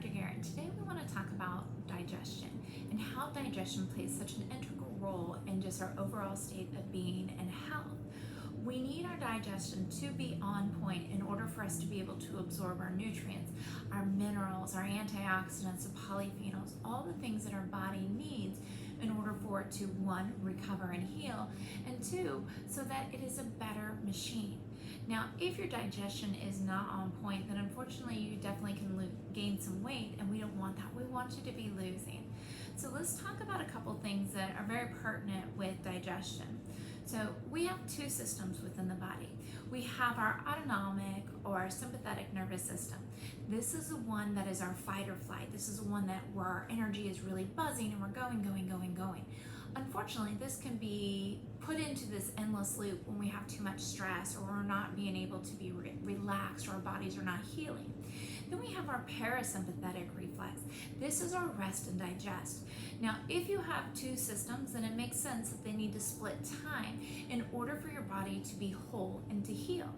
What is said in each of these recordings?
Dr. Garrett. Today we want to talk about digestion and how digestion plays such an integral role in just our overall state of being and health. We need our digestion to be on point in order for us to be able to absorb our nutrients, our minerals, our antioxidants, the polyphenols, all the things that our body needs in order for it to, one, recover and heal, and two, so that it is a better machine. Now, if your digestion is not on point, then unfortunately you definitely can gain some weight, and we don't want that. We want you to be losing. So let's talk about a couple things that are very pertinent with digestion. So we have two systems within the body. We have our autonomic or our sympathetic nervous system. This is the one that is our fight or flight. This is the one where our energy is really buzzing and we're going. Unfortunately, this can be put into this endless loop when we have too much stress or we're not being able to be relaxed or our bodies are not healing. Then we have our parasympathetic reflex. This is our rest and digest. Now, if you have two systems, then it makes sense that they need to split time in order for your body to be whole and to heal.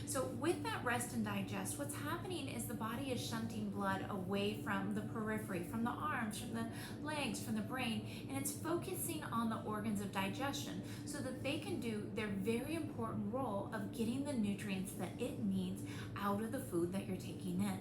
So with that rest and digest, what's happening is the body is shunting blood away from the periphery, from the arms, from the legs, from the brain, and it's focusing on the organs of digestion so that they can do their very important role of getting the nutrients that it needs out of the food that you're taking in.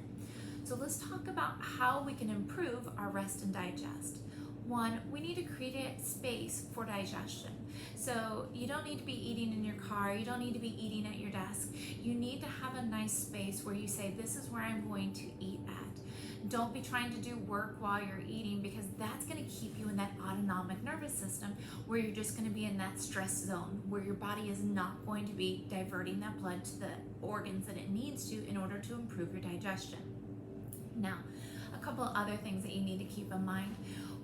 So let's talk about how we can improve our rest and digest. One, we need to create space for digestion. So you don't need to be eating in your car, you don't need to be eating at your desk. You need to have a nice space where you say, this is where I'm going to eat at. Don't be trying to do work while you're eating, because that's going to keep you in that autonomic nervous system where you're just going to be in that stress zone where your body is not going to be diverting that blood to the organs that it needs to in order to improve your digestion. Now, a couple of other things that you need to keep in mind.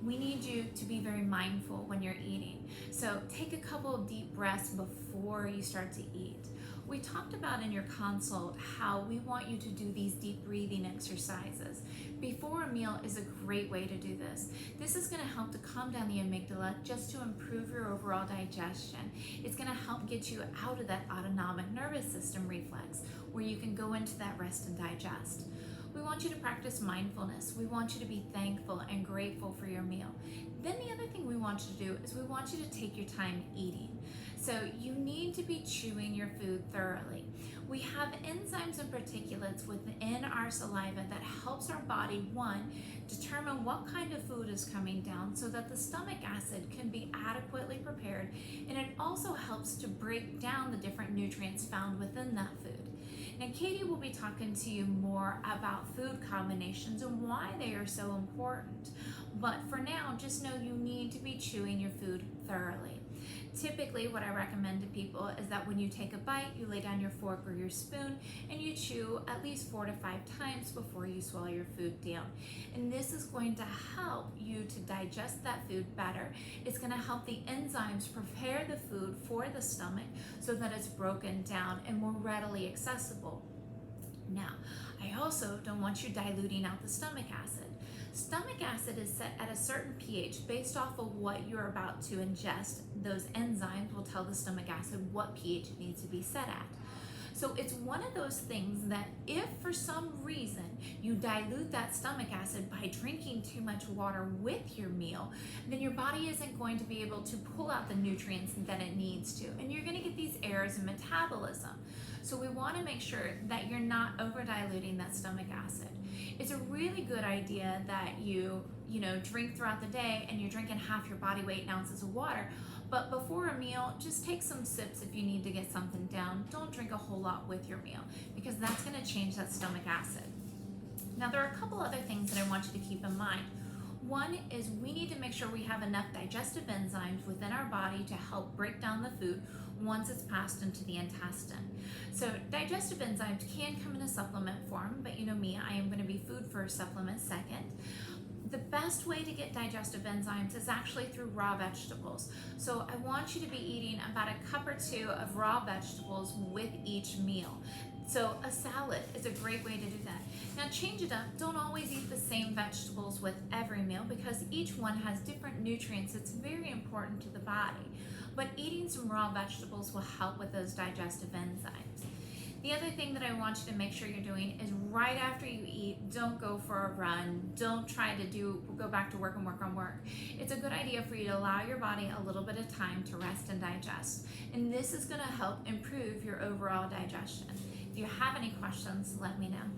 We need you to be very mindful when you're eating. So take a couple of deep breaths before you start to eat. We talked about in your consult how we want you to do these deep breathing exercises. Before a meal is a great way to do this. This is going to help to calm down the amygdala just to improve your overall digestion. It's going to help get you out of that autonomic nervous system reflex where you can go into that rest and digest. We want you to practice mindfulness. We want you to be thankful and grateful for your meal. Then the other thing we want you to do is we want you to take your time eating. So you need to be chewing your food thoroughly. We have enzymes and particulates within our saliva that helps our body, one, determine what kind of food is coming down so that the stomach acid can be adequately prepared, and it also helps to break down the different nutrients found within that food. And Katie will be talking to you more about food combinations and why they are so important. But for now, just know you need to be chewing your food thoroughly. Typically, what I recommend to people is that when you take a bite, you lay down your fork or your spoon and you chew at least 4 to 5 times before you swallow your food down. And this is going to help you to digest that food better. It's going to help the enzymes prepare the food for the stomach so that it's broken down and more readily accessible. Now, I also don't want you diluting out the stomach acid. Stomach acid is set at a certain pH based off of what you're about to ingest. Those enzymes will tell the stomach acid what pH it needs to be set at. So it's one of those things that if for some reason you dilute that stomach acid by drinking too much water with your meal, then your body isn't going to be able to pull out the nutrients that it needs to, and you're going to get these errors in metabolism. So we want to make sure that you're not over diluting that stomach acid. It's a really good idea that you drink throughout the day and you're drinking half your body weight in ounces of water. But before a meal, just take some sips if you need to get something down. Don't drink a whole lot with your meal because that's going to change that stomach acid. Now, there are a couple other things that I want you to keep in mind. One is we need to make sure we have enough digestive enzymes within our body to help break down the food once it's passed into the intestine. So digestive enzymes can come in a supplement form, but you know me, I am going to be food first, supplement second. The best way to get digestive enzymes is actually through raw vegetables. So I want you to be eating about a cup or two of raw vegetables with each meal. So a salad is a great way to do that. Now change it up. Don't always eat the same vegetables with every meal because each one has different nutrients. It's very important to the body. But eating some raw vegetables will help with those digestive enzymes. The other thing that I want you to make sure you're doing is right after you eat, don't go for a run. Don't try to go back to work and work on work. It's a good idea for you to allow your body a little bit of time to rest and digest. And this is going to help improve your overall digestion. If you have any questions, let me know.